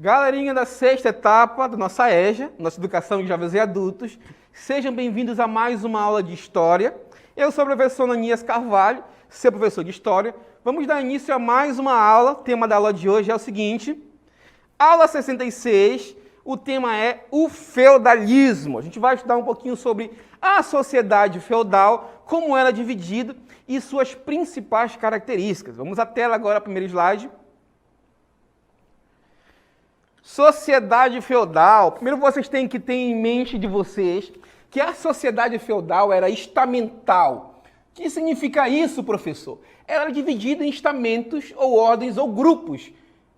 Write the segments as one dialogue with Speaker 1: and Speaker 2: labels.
Speaker 1: Galerinha da sexta etapa da nossa EJA, nossa Educação de Jovens e Adultos, sejam bem-vindos a mais uma aula de História. Eu sou o professor Ananias Carvalho, seu professor de História. Vamos dar início a mais uma aula. O tema da aula de hoje é o seguinte: aula 66, o tema é o feudalismo. A gente vai estudar um pouquinho sobre a sociedade feudal, como ela é dividida e suas principais características. Vamos à tela agora, primeiro slide. Sociedade feudal. Primeiro vocês têm que ter em mente de vocês que a sociedade feudal era estamental. O que significa isso, professor? Ela era dividida em estamentos ou ordens ou grupos.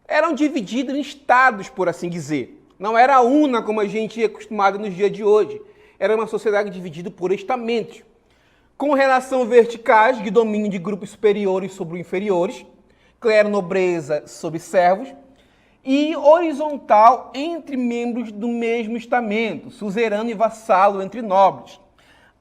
Speaker 1: Eram divididos em estados, por assim dizer. Não era una como a gente é acostumado nos dias de hoje. Era uma sociedade dividida por estamentos, com relação verticais de domínio de grupos superiores sobre inferiores, clero, nobreza sobre servos, e horizontal entre membros do mesmo estamento, suzerano e vassalo entre nobres.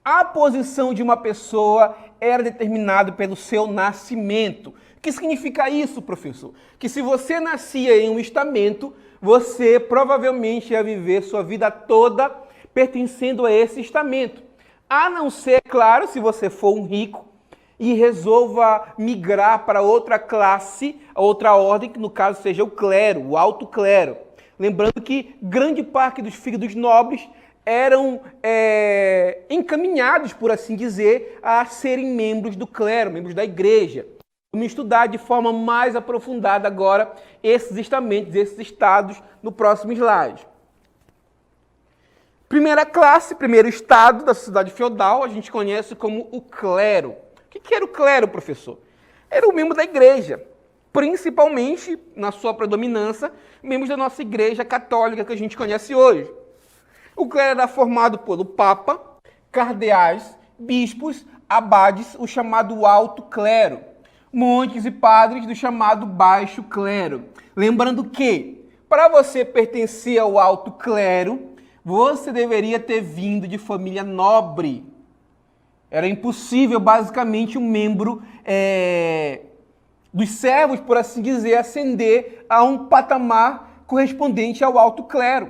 Speaker 1: A posição de uma pessoa era determinada pelo seu nascimento. O que significa isso, professor? Que se você nascia em um estamento, você provavelmente ia viver sua vida toda pertencendo a esse estamento. A não ser, claro, se você for um rico e resolva migrar para outra classe, outra ordem, que no caso seja o clero, o alto clero. Lembrando que grande parte dos filhos dos nobres eram encaminhados, por assim dizer, a serem membros do clero, membros da igreja. Vamos estudar de forma mais aprofundada agora esses estamentos, esses estados, no próximo slide. Primeira classe, primeiro estado da sociedade feudal, a gente conhece como o clero. O que era o clero, professor? Era o membro da igreja, principalmente, na sua predominância, membros da nossa igreja católica que a gente conhece hoje. O clero era formado pelo papa, cardeais, bispos, abades, o chamado alto clero, monges e padres do chamado baixo clero. Lembrando que, para você pertencer ao alto clero, você deveria ter vindo de família nobre. Era impossível, basicamente, um membro dos servos, por assim dizer, ascender a um patamar correspondente ao alto clero.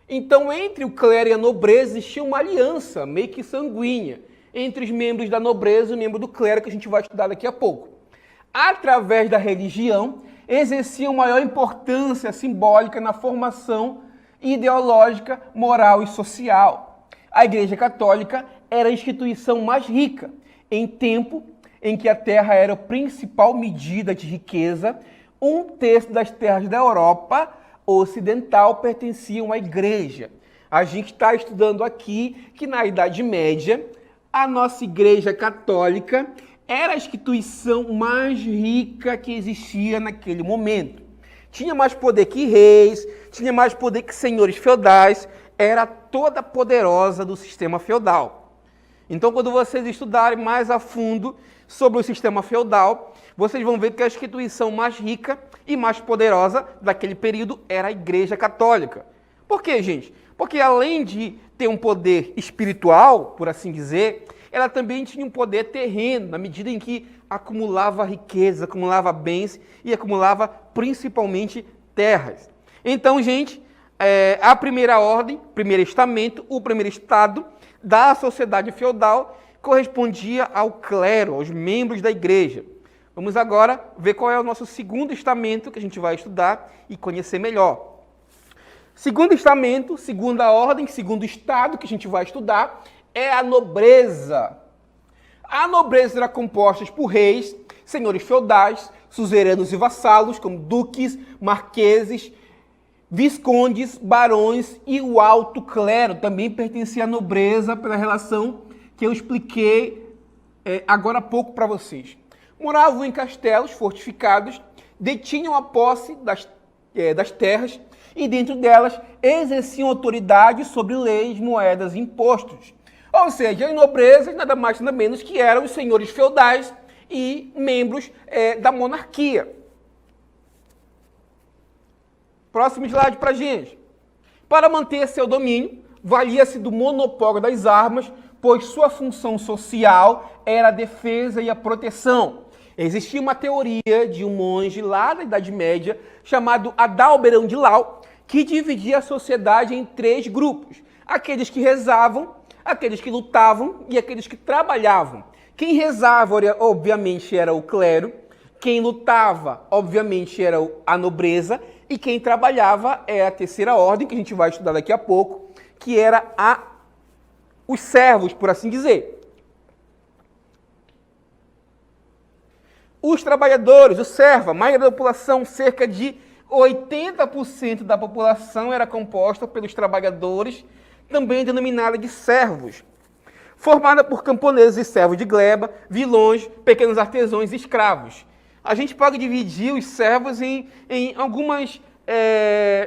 Speaker 1: Então, entre o clero e a nobreza existia uma aliança, meio que sanguínea, entre os membros da nobreza e o membro do clero, que a gente vai estudar daqui a pouco. Através da religião, exerciam maior importância simbólica na formação ideológica, moral e social. A Igreja Católica era a instituição mais rica, em tempo em que a terra era a principal medida de riqueza. Um terço das terras da Europa ocidental pertenciam à Igreja. A gente está estudando aqui que na Idade Média, a nossa Igreja Católica era a instituição mais rica que existia naquele momento. Tinha mais poder que reis, tinha mais poder que senhores feudais, era toda poderosa do sistema feudal. Então, quando vocês estudarem mais a fundo sobre o sistema feudal, vocês vão ver que a instituição mais rica e mais poderosa daquele período era a Igreja Católica. Por quê, gente? Porque além de ter um poder espiritual, por assim dizer, ela também tinha um poder terreno, na medida em que acumulava riqueza, acumulava bens e acumulava principalmente terras. Então, gente, a primeira ordem, primeiro estamento, o primeiro estado da sociedade feudal correspondia ao clero, aos membros da igreja. Vamos agora ver qual é o nosso segundo estamento que a gente vai estudar e conhecer melhor. Segundo estamento, segunda ordem, segundo estado que a gente vai estudar é a nobreza. A nobreza era composta por reis, senhores feudais, suzeranos e vassalos, como duques, marqueses, viscondes, barões e o alto clero. Também pertencia à nobreza pela relação que eu expliquei agora há pouco para vocês. Moravam em castelos fortificados, detinham a posse das terras e dentro delas exerciam autoridade sobre leis, moedas e impostos. Ou seja, as nobrezas nada mais nada menos que eram os senhores feudais e membros da monarquia. Próximo slide para a gente. Para manter seu domínio, valia-se do monopólio das armas, pois sua função social era a defesa e a proteção. Existia uma teoria de um monge lá da Idade Média, chamado Adalberão de Lau, que dividia a sociedade em 3 grupos. Aqueles que rezavam, aqueles que lutavam e aqueles que trabalhavam. Quem rezava, obviamente, era o clero. Quem lutava, obviamente, era a nobreza. E quem trabalhava é a terceira ordem, que a gente vai estudar daqui a pouco, que era os servos, por assim dizer. Os trabalhadores, o servo, a maioria da população, cerca de 80% da população era composta pelos trabalhadores, também denominada de servos, formada por camponeses e servos de gleba, vilões, pequenos artesãos e escravos. A gente pode dividir os servos em algumas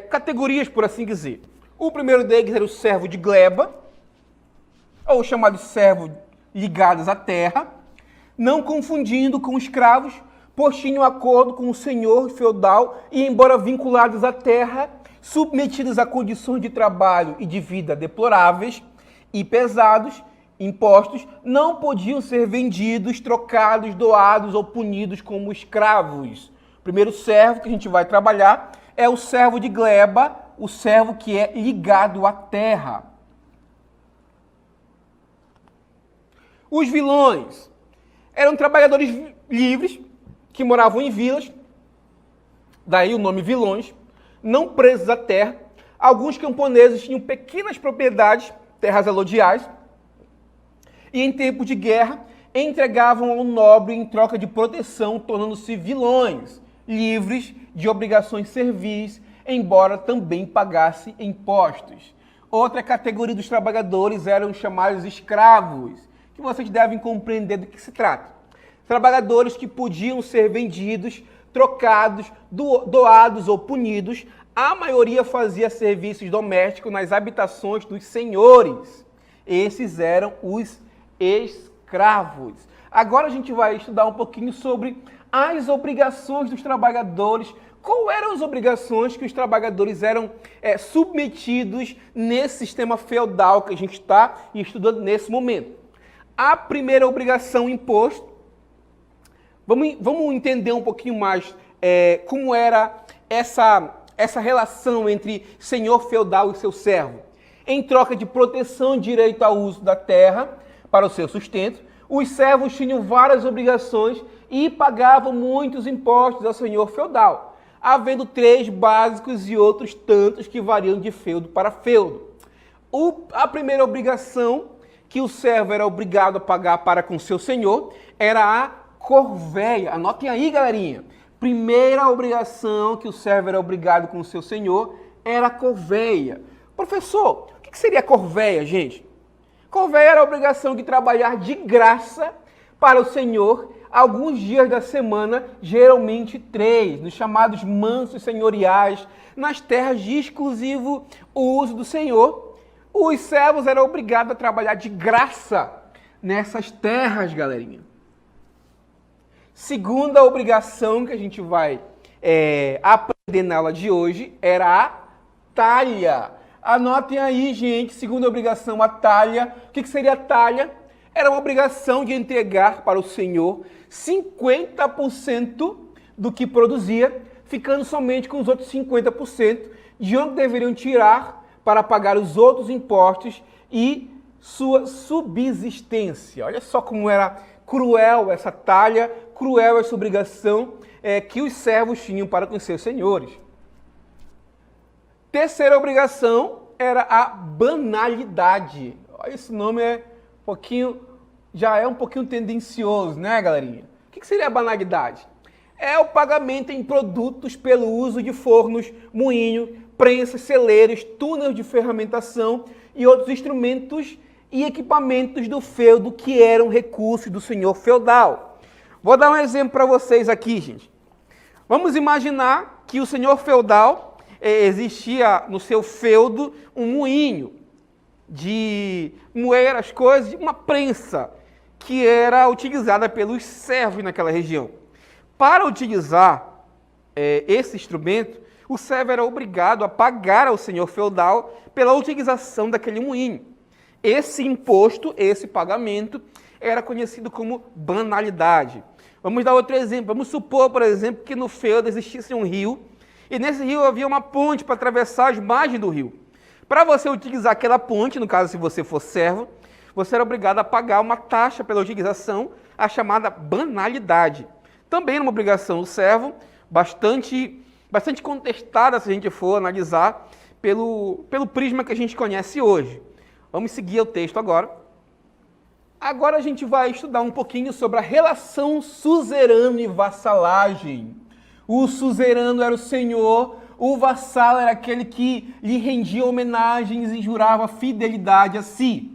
Speaker 1: categorias, por assim dizer. O primeiro deles era o servo de gleba, ou chamado servo ligados à terra, não confundindo com escravos, pois tinham acordo com o senhor feudal e, embora vinculados à terra, submetidos a condições de trabalho e de vida deploráveis e pesados, impostos, não podiam ser vendidos, trocados, doados ou punidos como escravos. O primeiro servo que a gente vai trabalhar é o servo de gleba, o servo que é ligado à terra. Os vilões eram trabalhadores livres que moravam em vilas, daí o nome vilões, não presos à terra. Alguns camponeses tinham pequenas propriedades, terras alodiais, e em tempo de guerra entregavam ao nobre em troca de proteção, tornando-se vilões, livres de obrigações servis, embora também pagasse impostos. Outra categoria dos trabalhadores eram chamados escravos, que vocês devem compreender do que se trata. Trabalhadores que podiam ser vendidos, trocados, doados ou punidos. A maioria fazia serviços domésticos nas habitações dos senhores. Esses eram os escravos. Agora a gente vai estudar um pouquinho sobre as obrigações dos trabalhadores. Quais eram as obrigações que os trabalhadores eram submetidos nesse sistema feudal que a gente está estudando nesse momento? A primeira obrigação imposto. Vamos entender um pouquinho mais como era essa relação entre senhor feudal e seu servo. Em troca de proteção e direito ao uso da terra para o seu sustento, os servos tinham várias obrigações e pagavam muitos impostos ao senhor feudal, havendo 3 básicos e outros tantos que variam de feudo para feudo. A primeira obrigação que o servo era obrigado a pagar para com seu senhor era a corvéia. Anotem aí, galerinha. Primeira obrigação que o servo era obrigado com o seu senhor era a corvéia. Professor, o que seria a corvéia, gente? Corvéia era a obrigação de trabalhar de graça para o senhor alguns dias da semana, geralmente 3, nos chamados mansos senhoriais, nas terras de exclusivo uso do senhor. Os servos eram obrigados a trabalhar de graça nessas terras, galerinha. Segunda obrigação que a gente vai aprender na aula de hoje era a talha. Anotem aí, gente, segunda obrigação, a talha. O que seria a talha? Era uma obrigação de entregar para o senhor 50% do que produzia, ficando somente com os outros 50%, de onde deveriam tirar para pagar os outros impostos e sua subsistência. Olha só como era cruel essa talha, cruel essa obrigação que os servos tinham para com seus senhores. Terceira obrigação era a banalidade. Olha, esse nome já é um pouquinho tendencioso, né, galerinha? O que seria a banalidade? É o pagamento em produtos pelo uso de fornos, moinho, prensas, celeiros, túneis de ferramentação e outros instrumentos e equipamentos do feudo que eram recursos do senhor feudal. Vou dar um exemplo para vocês aqui, gente. Vamos imaginar que o senhor feudal existia no seu feudo um moinho de moer as coisas, uma prensa que era utilizada pelos servos naquela região. Para utilizar esse instrumento, o servo era obrigado a pagar ao senhor feudal pela utilização daquele moinho. Esse imposto, esse pagamento, era conhecido como banalidade. Vamos dar outro exemplo. Vamos supor, por exemplo, que no feudo existisse um rio, e nesse rio havia uma ponte para atravessar as margens do rio. Para você utilizar aquela ponte, no caso se você for servo, você era obrigado a pagar uma taxa pela utilização, a chamada banalidade. Também uma obrigação do servo, bastante contestada se a gente for analisar pelo prisma que a gente conhece hoje. Vamos seguir o texto agora. Agora a gente vai estudar um pouquinho sobre a relação suzerano e vassalagem. O suzerano era o senhor, o vassalo era aquele que lhe rendia homenagens e jurava fidelidade a si.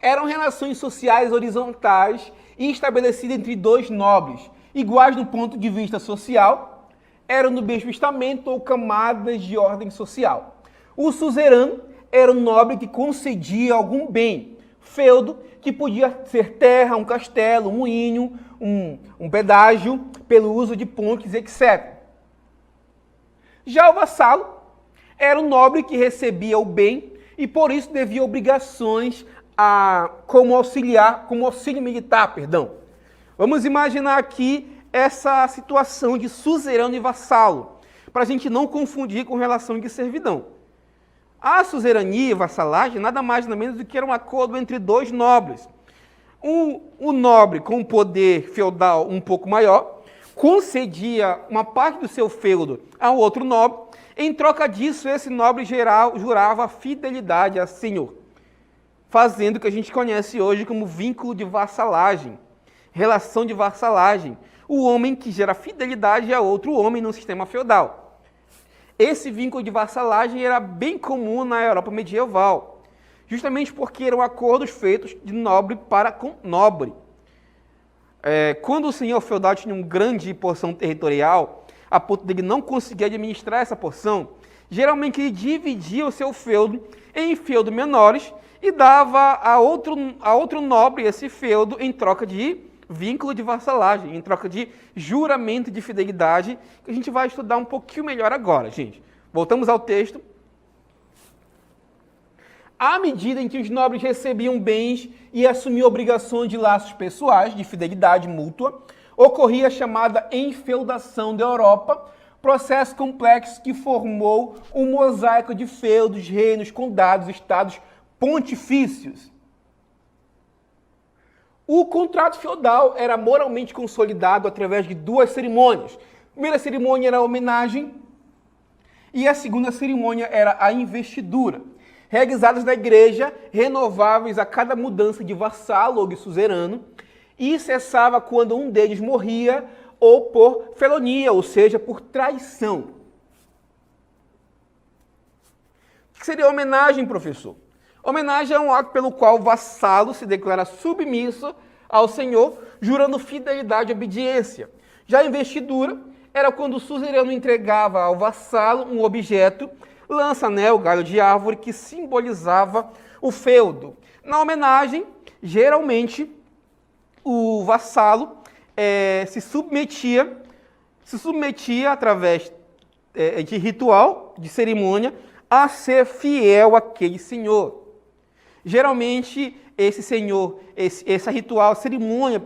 Speaker 1: Eram relações sociais horizontais e estabelecidas entre dois nobres, iguais do ponto de vista social, eram do mesmo estamento ou camadas de ordem social. O suzerano era um nobre que concedia algum bem, feudo, que podia ser terra, um castelo, um moinho, um pedágio, pelo uso de pontes, etc. Já o vassalo era um nobre que recebia o bem e por isso devia obrigações como auxílio militar, perdão. Vamos imaginar aqui essa situação de suzerano e vassalo, para a gente não confundir com relação de servidão. A suzerania e vassalagem nada mais nada menos do que era um acordo entre dois nobres. Um nobre com um poder feudal um pouco maior concedia uma parte do seu feudo ao outro nobre. Em troca disso, esse nobre geral jurava fidelidade a senhor, fazendo o que a gente conhece hoje como vínculo de vassalagem, relação de vassalagem. O homem que gera fidelidade a outro homem no sistema feudal. Esse vínculo de vassalagem era bem comum na Europa medieval, justamente porque eram acordos feitos de nobre para com nobre. Quando o senhor feudal tinha uma grande porção territorial, a ponto de ele não conseguir administrar essa porção, geralmente ele dividia o seu feudo em feudos menores e dava a outro nobre esse feudo em troca de vínculo de vassalagem, em troca de juramento de fidelidade, que a gente vai estudar um pouquinho melhor agora, gente. Voltamos ao texto. À medida em que os nobres recebiam bens e assumiam obrigações de laços pessoais, de fidelidade mútua, ocorria a chamada enfeudação da Europa, processo complexo que formou um mosaico de feudos, reinos, condados, estados pontifícios. O contrato feudal era moralmente consolidado através de duas cerimônias. A primeira cerimônia era a homenagem e a segunda cerimônia era a investidura, realizadas na igreja, renováveis a cada mudança de vassalo ou de suzerano, e cessava quando um deles morria ou por felonia, ou seja, por traição. O que seria homenagem, professor? Homenagem é um ato pelo qual o vassalo se declara submisso ao senhor, jurando fidelidade e obediência. Já a investidura era quando o suzerano entregava ao vassalo um objeto, lança, anel, galho de árvore, que simbolizava o feudo. Na homenagem, geralmente, o vassalo se submetia através de ritual, de cerimônia, a ser fiel àquele senhor. Geralmente, essa ritual, cerimônia,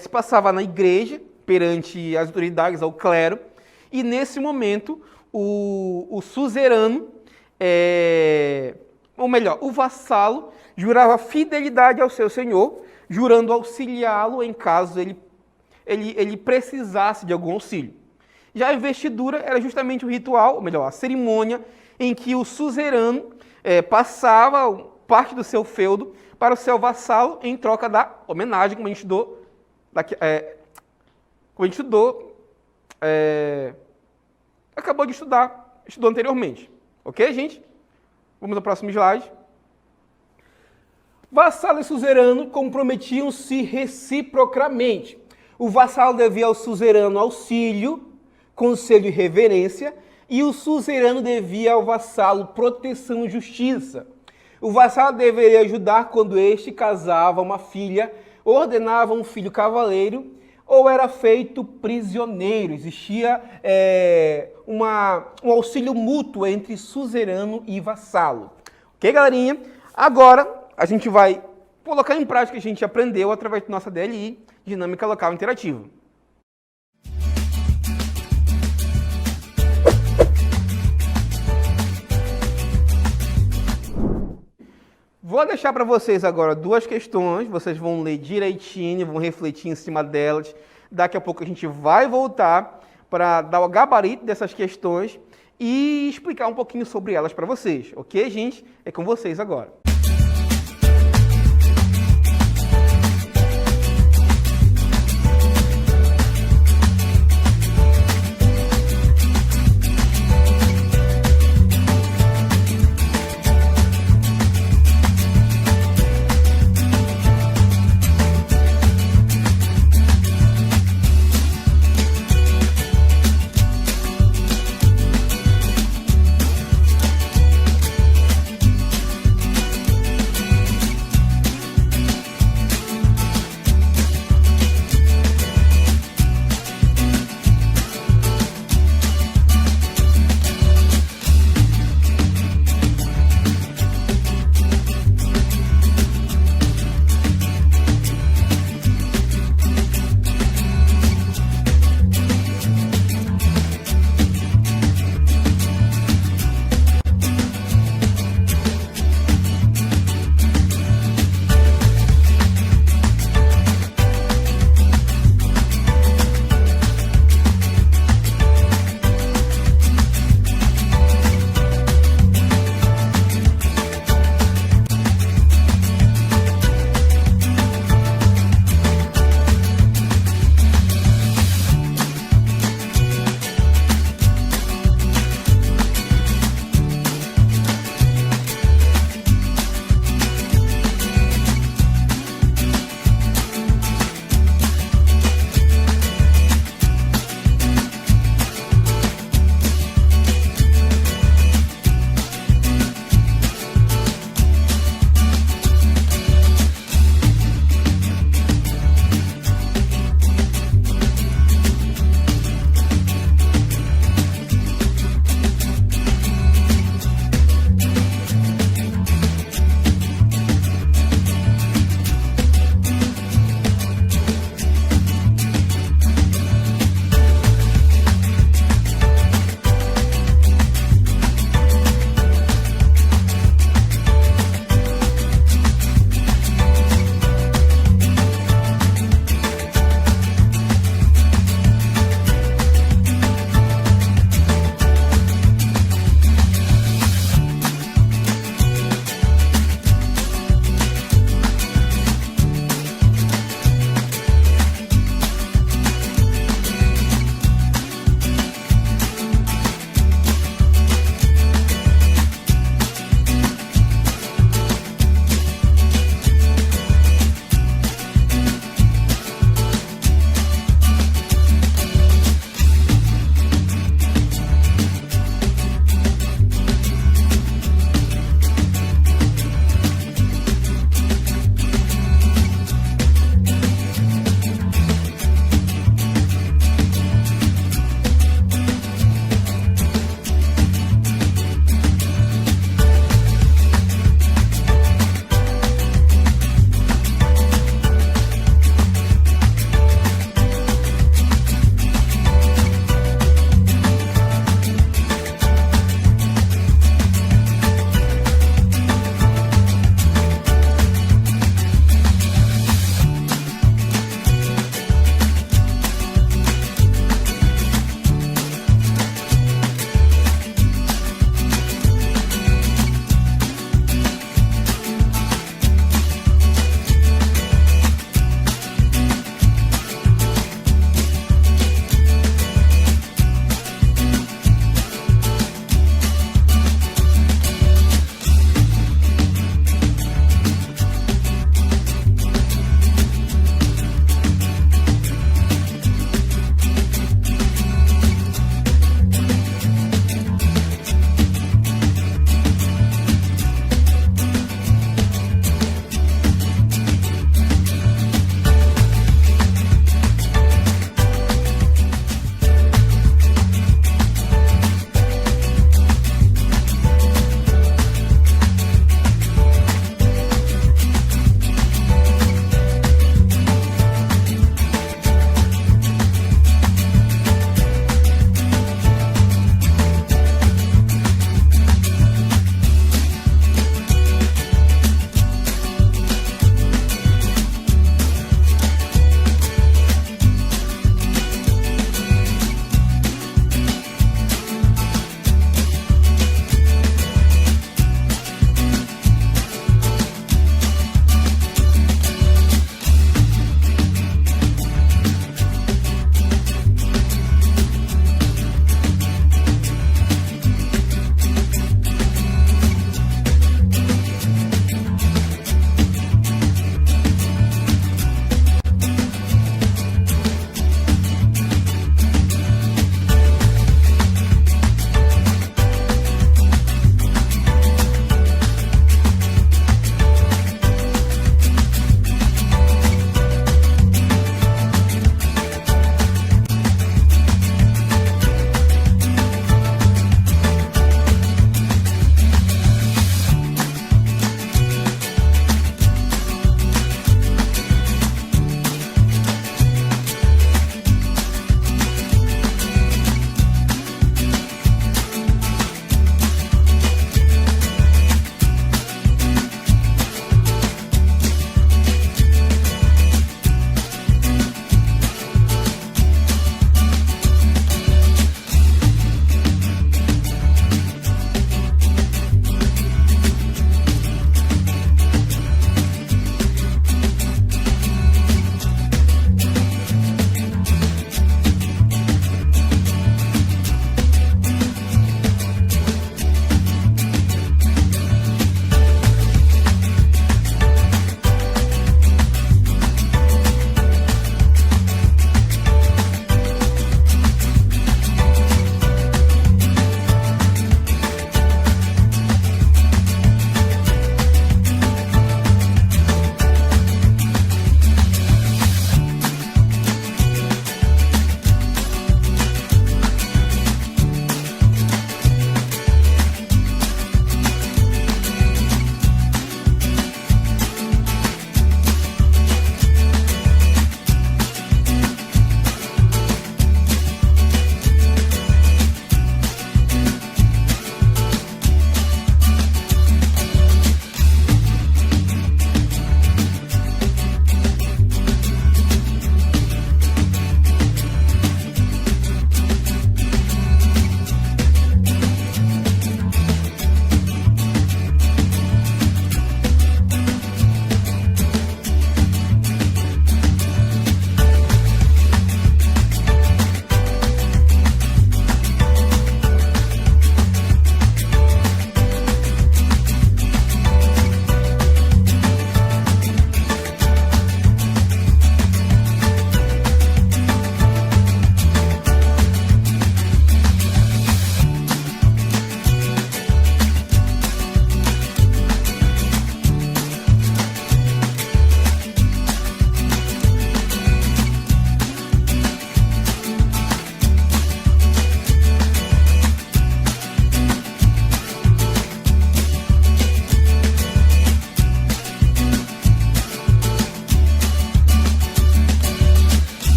Speaker 1: se passava na igreja, perante as autoridades, ao clero, e nesse momento, o suzerano, ou melhor, o vassalo, jurava fidelidade ao seu senhor, jurando auxiliá-lo em caso ele precisasse de algum auxílio. Já a investidura era justamente o ritual, ou melhor, a cerimônia, em que o suzerano passava parte do seu feudo para o seu vassalo em troca da homenagem, como a gente acabou de estudou anteriormente. Ok, gente? Vamos ao próximo slide. Vassalo e suzerano comprometiam-se reciprocamente. O vassalo devia ao suzerano auxílio, conselho e reverência, e o suzerano devia ao vassalo proteção e justiça. O vassalo deveria ajudar quando este casava uma filha, ordenava um filho cavaleiro ou era feito prisioneiro. Existia um auxílio mútuo entre suzerano e vassalo. Ok, galerinha? Agora a gente vai colocar em prática o que a gente aprendeu através da nossa DLI, Dinâmica Local Interativa. Vou deixar para vocês agora 2 questões, vocês vão ler direitinho, vão refletir em cima delas. Daqui a pouco a gente vai voltar para dar o gabarito dessas questões e explicar um pouquinho sobre elas para vocês, ok, gente? É com vocês agora.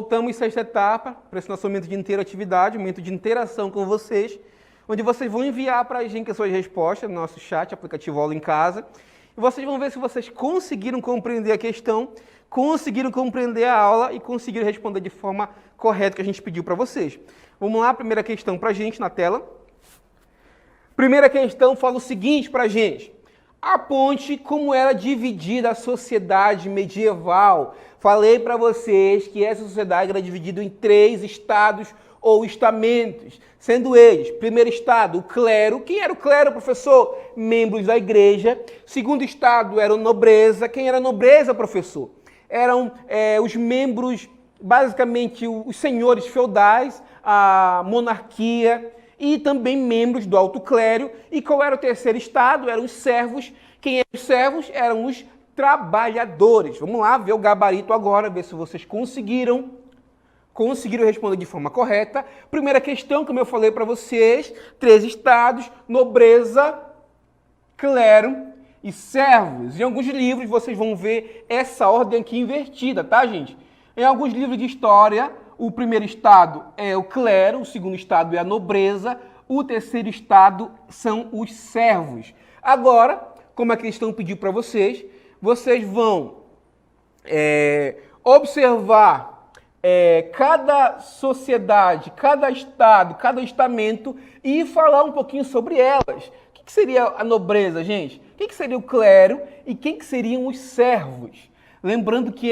Speaker 1: voltamos sexta etapa para esse nosso momento de interatividade, momento de interação com vocês, onde vocês vão enviar para a gente as suas respostas no nosso chat, aplicativo Aula em Casa, e vocês vão ver se vocês conseguiram compreender a questão, conseguiram compreender a aula e conseguiram responder de forma correta que a gente pediu para vocês. Vamos lá, primeira questão para a gente na tela. Primeira questão fala o seguinte para a gente. Aponte como era dividida a sociedade medieval. Falei para vocês que essa sociedade era dividida em 3 estados ou estamentos, sendo eles, primeiro estado, o clero. Quem era o clero, professor? Membros da igreja. Segundo estado era a nobreza. Quem era a nobreza, professor? Eram os membros, basicamente os senhores feudais, a monarquia e também membros do alto clero. E qual era o terceiro estado? Eram os servos. Quem eram os servos? Eram os trabalhadores. Vamos lá ver o gabarito agora, ver se vocês conseguiram responder de forma correta. Primeira questão, como eu falei para vocês, 3 estados, nobreza, clero e servos. Em alguns livros vocês vão ver essa ordem aqui invertida, tá, gente? Em alguns livros de história, o primeiro estado é o clero, o segundo estado é a nobreza, o terceiro estado são os servos. Agora, como a questão pediu para vocês, vocês vão observar cada sociedade, cada estado, cada estamento e falar um pouquinho sobre elas. O que seria a nobreza, gente? O que seria o clero e quem que seriam os servos? Lembrando que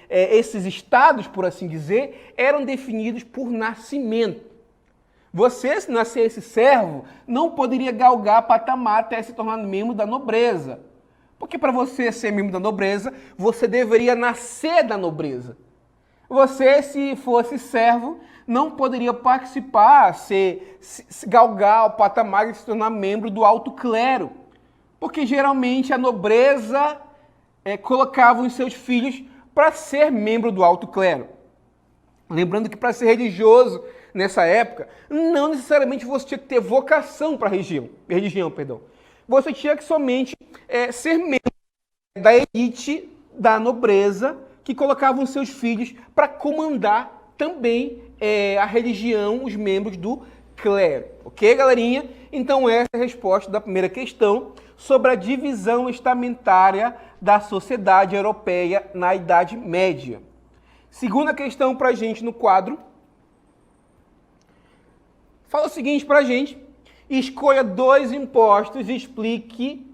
Speaker 1: esses estados, por assim dizer, eram definidos por nascimento. Você, se nascesse servo, não poderia galgar patamar até se tornar membro da nobreza. Porque para você ser membro da nobreza, você deveria nascer da nobreza. Você, se fosse servo, não poderia participar, galgar o patamar e se tornar membro do alto clero. Porque geralmente a nobreza colocava os seus filhos para ser membro do alto clero. Lembrando que para ser religioso nessa época, não necessariamente você tinha que ter vocação para religião. Você tinha que somente ser membro da elite da nobreza que colocavam seus filhos para comandar também a religião, os membros do clero. Ok, galerinha? Então essa é a resposta da primeira questão sobre a divisão estamentária da sociedade europeia na Idade Média. Segunda questão para a gente no quadro. Fala o seguinte para a gente. Escolha 2 impostos e explique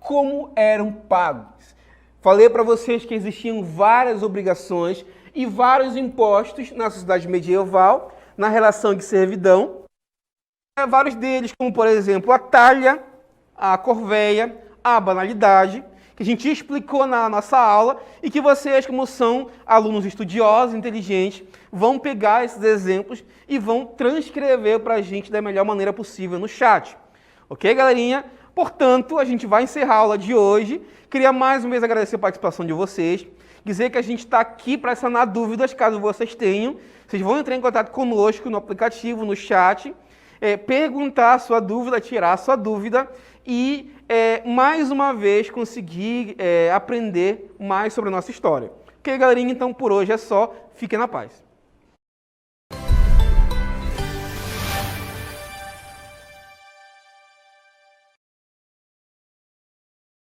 Speaker 1: como eram pagos. Falei para vocês que existiam várias obrigações e vários impostos na sociedade medieval, na relação de servidão. Vários deles, como por exemplo a talha, a corveia, a banalidade, que a gente explicou na nossa aula e que vocês, como são alunos estudiosos, inteligentes, vão pegar esses exemplos e vão transcrever para a gente da melhor maneira possível no chat. Ok, galerinha? Portanto, a gente vai encerrar a aula de hoje. Queria mais uma vez agradecer a participação de vocês, dizer que a gente está aqui para sanar dúvidas, caso vocês tenham. Vocês vão entrar em contato conosco no aplicativo, no chat, perguntar a sua dúvida, tirar a sua dúvida e, mais uma vez, conseguir aprender mais sobre a nossa história. Ok, galerinha? Então, por hoje é só. Fiquem na paz.